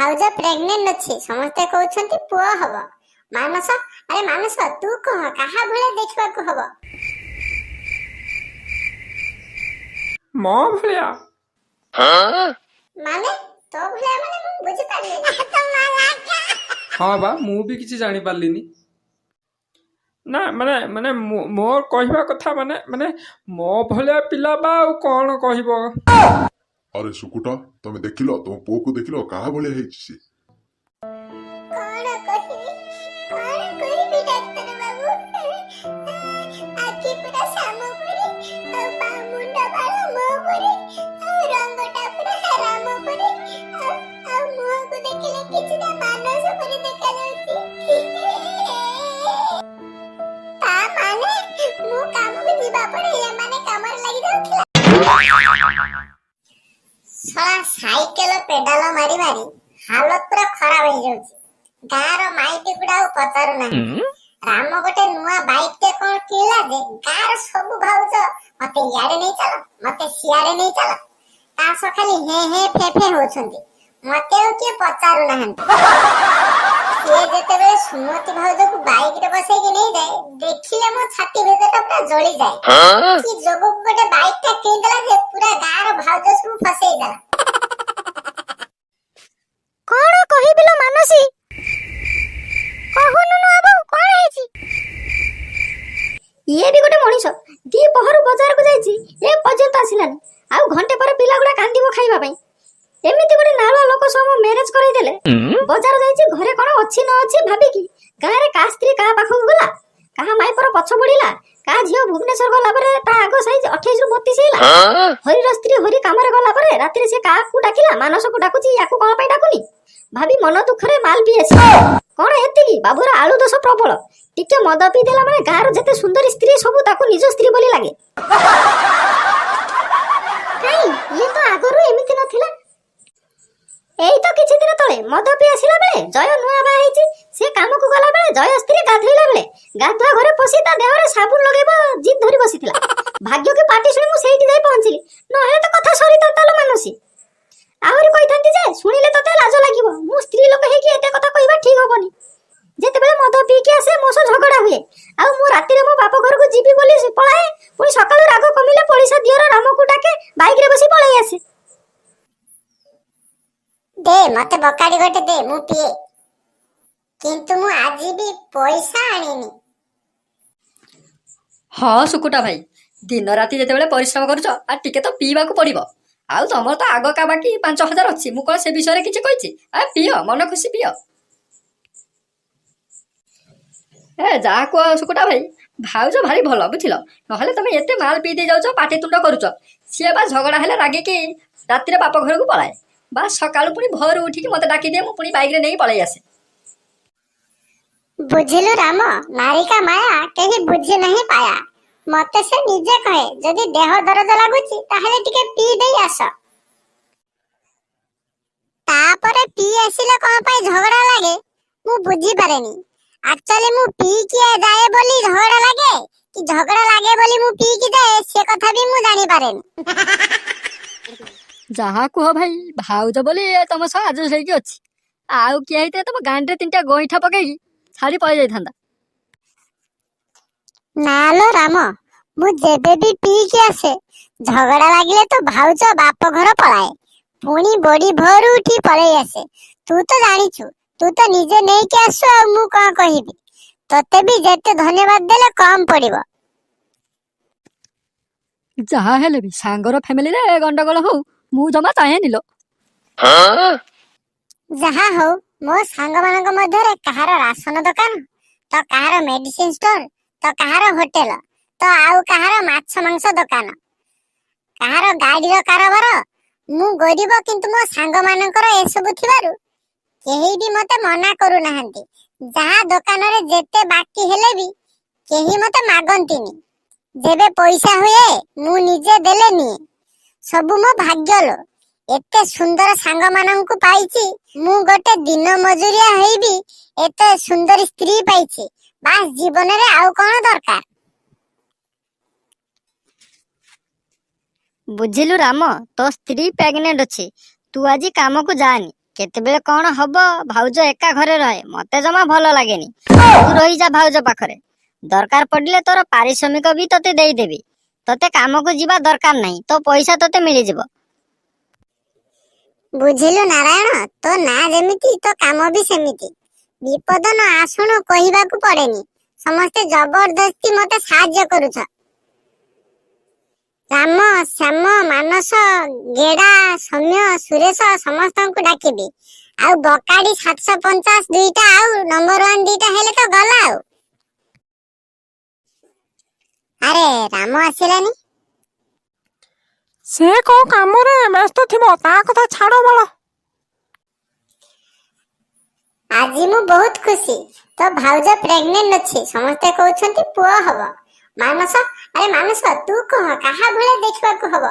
भाउज pregnant अच्छी समस्ते कहउछंती पुओ हबो। मानस अरे मानस तू कह काहा भले देखबा को हबो। मो भलिया माने तो भले माने मु बुझी पारली तो माला हाँ बा मु भी किसी जानी पारलिनी ना माने माने मोर कहवा कथा माने माने मो भलिया पिला बा ଆଉ कौन कहबो। अरे सुकुटा तमे देखिलो तुम पुओ को देखिलो काहा भले हेछि से कौन कहबी डॉक्टर बाबू आखि पूरा सामो परी और पा मुंडा बाल मो परी और रंगटा पूरा राम परी और मुह को देखिले किछि ना मानस परी देखा जाउची ता माने मु काम को दिबा पड़े ये माने कामर लागि जाउथला साला साइकेल पेडाल मारी मारी हालत पूरा खराब हो जाउची गार माइटी गुडा पचारू ना राम गोटे नुआ बाइक टे कोन किला जे गार सब भाउज मते याडे नै चला मते सियाडे नै चला तास खाली हे हे फे फे होछंती मते के पचारू ना से जेते बे सुमति भाउज को बाइक रे बसै के नै जाय देखिले मो छाती भीतर पूरा जळी जाय कि जोगो गोटे बाइक टे किनला जे पूरा गार भाउज सब फसै जाला कोन कहिबिलो मानसी कहूनु न अब कोन हेची ये भी गोटे मनीष दी पहर बाजार को जाईची ए पर्यंत आसिलानी आउ घंटे पर पिला गुडा कांदीबो खाइबा पई एमिति गोटे नाला लोक सब मैरेज करई देले बाजार जाईची घरे कोन अछि न अछि भाबी की गारे का स्त्री का पाखु गला कहा माई पर पछ बढिला का झियो भुवनेश्वर गला परे ता आगो साइज 28 रु 32 हैला हरि र स्त्री हरि काम रे गला परे राती से का को डाकिला मानस को डाकुची याकू कोन पई डाकुनी भाभी मन दुखरे माल पी आसी कोन हेतिकी बाबूरा आलू दोष प्रबल टिके मद पी देला माने गार जते सुंदर स्त्री सब ताको निज स्त्री बोली लागे काई ये तो आगरु एमिति नथिला एई तो किछि दिन तळे मद पी आसीला बेले जय नुआ बा हेची से काम को गला बेले जय स्त्री गाधइला बेले गाधुआ घरे पसी ता देहरे साबुन लगेबो जिद धरि बसिथिला भाग्य के पार्टी सुनि मु सेठी जाई पहुंचिली न हेले तो कथा सरी तल मानसी आहुरी कहिथांती जे सुनिले तते लाज लागिवो मु स्त्री लोक हे कि एते कथा कहिबा ठीक होबनी जेते बेले मद पी के आसे मोसो झगड़ा हुए आ मु राती रे मो बाप घर को जीबी बोली पळाए पुनी सकाळ राग कमिले पड़िसा दियर राम को डाके बाइक रे बसी पळाई आसे दे मते बकाडी गोटे दे मु पिए किंतु मु आजि भी पैसा आनिनी हाँ सुकुटा भाई दिन राति जेते बेले परिश्रम करूछ आ टिके तो पीवा को पड़िबो आउ तमर तो आग का बाकी 5000 अछि मु कोन से विषय रे किछि कहिछि आ पियो मन खुशी पियो ए जा को सुकुटा भाई भाउज भारी भलो बुझिलो नहले तमे एते माल पी दे जाउछ पाटी तुंड करूछ सिए बा झगड़ा हेले रागे कि राति रे बाप घर को पळाए बा सकाळ पुनी भोर उठी कि मते डाकी दे मु पुनी बाइक रे नै पळाई आसे बुझिलु राम नारी का माया केही बुझी नहीं पाया मते से निजे कहे जदी देह दर्द लागुची ताहले टिके पी देई आस तापरे पी आसिले कोन पई झगड़ा लागे मु बुझी पारेनी एक्चुअली मु पी किए जाए बोली झगड़ा लागे कि झगड़ा लागे बोली मु पी की जाए से कथा भी मु जानि पारेनी जहा कुह भाई भाउज बोली तम सह आज सही की अछि आउ किया हेते तम गांडे तीनटा गोइठा पकेगी छाड़ी पळै जाइथांदा नालो राम मु जेबे भी पी के आसे झगड़ा लागिले तो भाउज बाप घर पळाए पुणी बड़ी भोर उठी पळै आसे तू तो जानिछु तू तो निजे नै के आसु आ मु का कहिबी तते भी जेते धन्यवाद देले कम पड़िबो जहा हेले भी सांगर फैमिली रे गंडगोल हो मु जमा चाहे निलो जहा हो मो सांग मानक मध्य रे कहार राशन दुकान तो कहार मेडिसिन स्टोर तो कहार होटल तो आउ कहार माछ मांस दुकान कहार गाड़ी रो कारोबार मु गरीब किंतु मो सांग मानकर ए सब थिबारु केही भी मते मना करू नाहंती जहा दुकान रे जेते बाकी हेले भी केही मते मागंतीनी जेबे पैसा हुए मु निजे देलेनी सब मो भाग्य लो एते सुंदर सांग माननकु पाइची मु गोटे दिन मजूरिया हेबी एते सुंदर स्त्री पाइची बास जीवन रे आउ कोन दरकार बुझिलु राम तो स्त्री प्रेग्नेंट अछि तू आज काम को जानी କେତେବେଳେ କଣ ହବ ଭାଉଜ ଏକା ଘରେ ରହେ, ମତେ ଜମା ଭଲ ଲାଗେନି। ତୁ ରହିଯା ଭାଉଜ ପାଖରେ, ଦରକାର ପଡ଼ିଲେ ତୋର ପାରିଶ୍ରମିକ ବି ତତେ ଦେଇଦେବି। ତତେ କାମକୁ ଯିବା ଦରକାର ନାହିଁ, ତୋ ପଇସା ତତେ ମିଳିଯିବ। ବୁଝିଲୁ ନାରାୟଣ, ତୋ ନା ଯେମିତି ତୋ କାମ ବି ସେମିତି। ବିପଦ ନ ଆସୁଣୁ କହିବାକୁ ପଡେନି, ସମସ୍ତେ ଜବରଦସ୍ତି ମତେ ସାହାଯ୍ୟ କରୁଛ। ରାମ, ଶ୍ୟାମ, ମାନସ, ଗେଡା, ସୌମ୍ୟ, ସୁରେଶ ସମସ୍ତଙ୍କୁ ଡାକିବି। ଆଉ ବକାଡି 750 ଦୁଇଟା ଆଉ ନମ୍ବର 1 ଦିଟା ହେଲେ ତ ଗଲା ଆଉ। ଆରେ ରାମ ଆସିଲାନି? ସେ କୋଉ କାମରେ ବ୍ୟସ୍ତ ଥିବ, ତା କଥା ଛାଡ଼ ବଳ। ଆଜି ମୁଁ ବହୁତ ଖୁସି, ତ ଭାଉଜ ପ୍ରେଗନେଣ୍ଟ ଅଛି, ସମସ୍ତେ କହୁଛନ୍ତି ପୁଅ ହବ। ମାନସ, ଆରେ ମାନସ ତୁ କହ କାହା ଭଳିଆ ଦେଖିବାକୁ ହବ?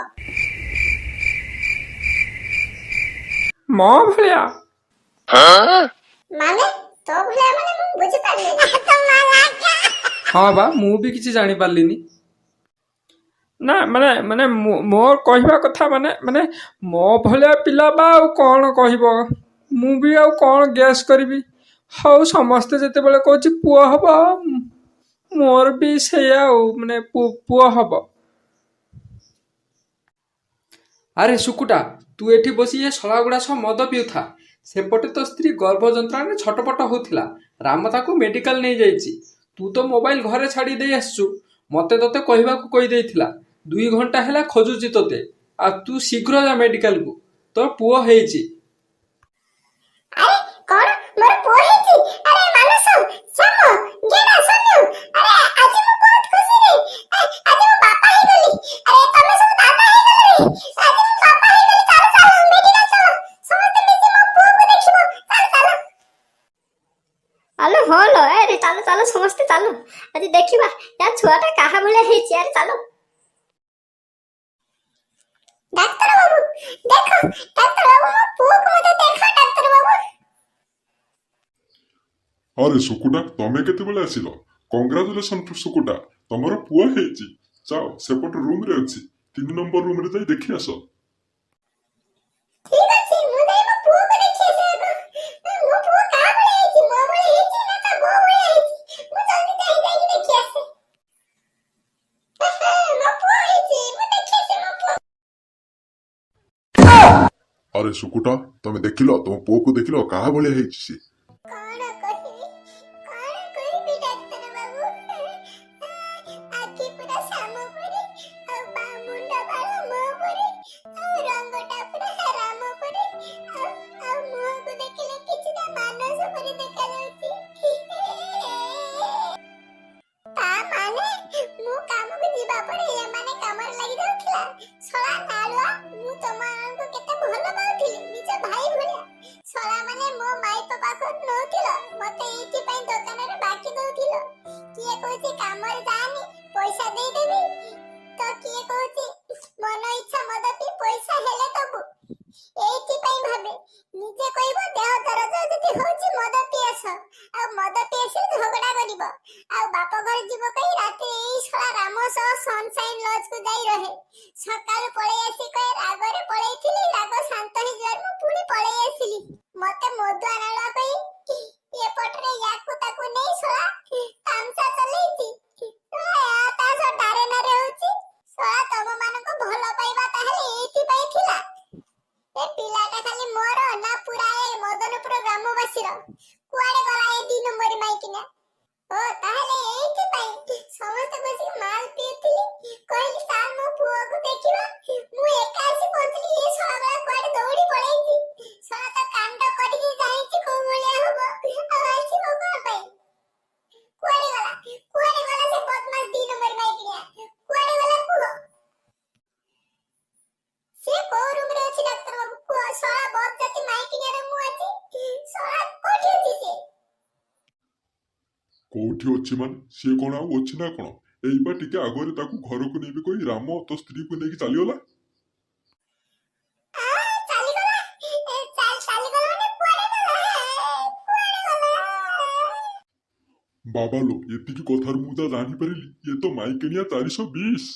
ମୋ ଭଳିଆ? ମାନେ ତୋ ଭଳିଆ ମାନେ ମୁଁ ବୁଝିପାରିଲିନି। ହଁ ବା, ମୁଁ ବି କିଛି ଜାଣିପାରିଲିନି। ନା ମାନେ ମୋର କହିବା କଥା ମାନେ ମୋ ଭଳିଆ ପିଲା ବା ଆଉ କଣ କହିବ, ମୁଁ ବି ଆଉ କଣ ଗେସ୍ କରିବି। ହଉ, ସମସ୍ତେ ଯେତେବେଳେ କହୁଛି ପୁଅ ହବ, ମୋର ବି ସେଇଆ ଆଉ, ମାନେ ପୁଅ ହବ। ଆରେ ଶୁକୁଟା, ତୁ ଏଠି ବସି ଏ ଶଳାଗୁଡ଼ା ସହ ମଦ ପିଉଥା। ସେପଟେ ତ ସ୍ତ୍ରୀ ଗର୍ଭ ଯନ୍ତ୍ରଣାରେ ଛଟପଟ ହଉଥିଲା, ରାମ ତାକୁ ମେଡିକାଲ ନେଇଯାଇଛି। ତୁ ତ ମୋବାଇଲ ଘରେ ଛାଡ଼ି ଦେଇ ଆସିଛୁ, ମତେ ତତେ କହିବାକୁ କହିଦେଇଥିଲା। 2 ଘଣ୍ଟା ହେଲା ଖୋଜୁଛି ତତେ, ଆଉ ତୁ ଶୀଘ୍ର ଯା ମେଡିକାଲକୁ, ତୋ ପୁଅ ହେଇଛି। ଆରେ କଣ ମୋର ପୁଅ ହେଇଛି? ଆରେ ମାନସ, ଶ୍ୟାମ, ଗେଡା, ସନ୍ୟୁ, ଆରେ ଆଜି ମୁଁ ବହୁତ ଖୁସି ରେ। ଆଜି ମୁଁ ବାପା ହେଇଗଲି। ଆରେ ତମେ ସବୁ ଦାଦା ହେଇଗଲେ। ଆଜି ମୁଁ ବାପା ହେଇଗଲି। ଚାଲ ଚାଲ ମେଡିକାଲ ଚାଲ, ସମସ୍ତେ ମିଶି ମୋ ପୁଅକୁ ଦେଖିବ। ଚାଲ ଚାଲ। ଆଲୋ ହଁ ଲୋ, ଆରେ ଚାଲ ଚାଲ ସମସ୍ତେ ଚାଲ, ଆଜି ଦେଖିବା ୟା ଛୁଆଟା କାହା ଭଳିଆ ହେଇଛି। ଆରେ ଚାଲ। ଡାକ୍ତର ବାବୁ ଦେଖ, ଡାକ୍ତର ବାବୁ ମୋ ପୁଅକୁ ମତେ ଦେଖ, ଡାକ୍ତର ବାବୁ। ଆରେ ସୁକୁଟା, ତମେ କେତେବେଳେ ଆସିଲ? କଂଗ୍ରାଚୁଲେସନ ସୁକୁଟା, ତମର ପୁଅ ହେଇଛି। ଯାଅ, ସେପଟ ରୁମରେ ଅଛି, 3 ନମ୍ବର ରୁମରେ ଯାଇ ଦେଖି ଆସ। ଠିକ ଅଛି, ମୁଁ ଯାଇ ମୋ ପୁଅକୁ ଦେଖି ଆସେ ଆଗ। ମୋ ପୁଅ କାହା ଭଳିଆ ହେଇଛି, ମୋ ଭଳିଆ ହେଇଛି ନା ତା ବୋଉ ଭଳିଆ ହେଇଛି? ମୁଁ ଜଲ୍ଦି ଯାଇକି ଦେଖି ଆସେ। ମୋ ପୁଅ ହେଇଛି, ମୁଁ ଦେଖି ଆସେ ମୋ ପୁଅ। ଆରେ ସୁକୁଟା, ତମେ ଦେଖିଲ, ତମ ପୁଅକୁ ଦେଖିଲ, କାହା ଭଳିଆ ହେଇଛି ସେ? କଣ କହିବି, କଣ କହିବି ଡାକ୍ତର ବାବୁ? ଆଖି ପୁରା ଶ୍ୟାମ ପରି, ଆଉ ମୁଣ୍ଡ ବାଳ ମୋ ପରି, ଆଉ ରଙ୍ଗଟା ପୁରା ରାମ ପରି, ଆଉ ମୁହଁକୁ ଦେଖିଲେ କିଛିଟା ମାନସ ପରି ଦେଖାଯାଉଛି। ତା ମାନେ ମୁଁ କାମକୁ ଯିବା ପରେ ଏମାନେ କାମରେ ଲାଗି ଯାଉଥିଲା। ଶଳା ନାଳୁଆ, ମୁଁ ତମମାନଙ୍କୁ କେତେ ଭଲ ପାଉଥିଲି, ନିଜ ଭାଇ ଭଳିଆ। ଶଳା ମାନେ ମୋ ମାଇପ ପାଖରୁ ନଉଥିଲ, ମତେ ଏଇଥିପାଇଁ ଦୋକାନରେ ବାକି ଦଉଥିଲ। କିଏ କହୁଛି କାମରେ ଯାଆନି, ପଇସା ଦେଇଦେବି, ତ କିଏ କହୁଛି ମନ ଇଚ୍ଛା ମଦ ପିଇ ପଇସା ହେଲେ ଦବୁ। ଏଇଥିପାଇଁ ଭାବେ, ନିଜେ କହିବ ଦେହ ଦରଜ ଯଦି ହଉଛି ମଦ ପିଇ ଆସ, ଆଉ ମଦ ପିଇ ଆସି ଝଗଡା କରିବ, ଆଉ ବାପ ଘର ଯିବ କହି ରାତିରେ ଏଇ ଶଳା ରାମ ସହ ସନସାଇନ ଲଜକୁ ଯାଇ ରହେ। ସକାଳୁ ପଳେଇ ଆସି କହେ ରାଗରେ ପଳେଇଥିଲି, ରାଗ ଶାନ୍ତ ହେଇଯିବାରୁ ମୁଁ ପୁଣି ପଳେଇ ଆସିଲି। ମତେ ମଦୁଆ ନାଳୁଆ କହି ଏପଟରେ ୟାକୁ ତାକୁ ନେଇ ଶଳା ତାମସା ଚଲେଇଛି। ତା ସହ ଡାରେ ନାରେ ହଉଛି। ଶଳା ତମମାନଙ୍କୁ ଭଲ ପାଇବା ତାହେଲେ ଏଇଥିପାଇଁ ଥିଲା। ଏ ପିଲାଟା ଖାଲି ମୋର ନା ପୁରା ଏ ମଦନପୁର ଗ୍ରାମବାସୀର? କୁଆଡେ ଗଲା ଏ 2 ନମ୍ବର ମାଇକିନା? ଓ ତାହେଲେ ଏଇଥିପାଇଁ ସମସ୍ତେ ବସିକି ମାଲ ପିଉଥିଲି, କହିଲି ସାର୍ ମୋ ପୁଅକୁ ଦେଖିବା। ମୁଁ ଏକା ଆସି ପହଞ୍ଚିଲି, ଏ ଶଳାଗୁଡା କୁଆଡେ ଦୌଡ଼ି ପଳେଇଛି। ଶଳା ତ କାଣ୍ଡ କରିକି ଯାଇଛି କୋଉ ଭଳିଆ ହବ, ଆଉ ଆସିବ କଣ ପାଇଁ? କୁଆଡେ ଗଲା, କୁଆଡେ ଗଲା ସେ ବଦମାସ 2 ନମ୍ବର ମାଇକିନା? କୁଆଡେ ଗଲା କୁହ? ସେ କୋଉ ରୁମରେ ଅଛି ଡାକ୍ତର ବାବୁ କୁହ? ଶଳା ବଦଜାତି ମାଇକିନାରେ ମୁଁ ଅଛି, ଶଳା କୋଉଠି ଅଛି ସେ? କୋଉଠି ଅଛି ମାନେ, ସିଏ କଣ ଆଉ ଅଛି ନା କଣ? ଏଇବା ଟିକେ ଆଗରେ ତାକୁ ଘରକୁ ନେବି କହି ରାମ ତୋ ସ୍ତ୍ରୀକୁ ନେଇକି ଚାଲିଗଲା। ଚାଲିଗଲା? ଚାଲିଗଲା ମାନେ କୁଆଡେ ଗଲା? କୁଆଡେ ଗଲା? ବାବାଲୋ, ଏତିକି କଥାରୁ ମୁଁ ଯା ଜାଣିପାରିଲି, ଇଏ ତ ମାଇକିଣିଆ 420।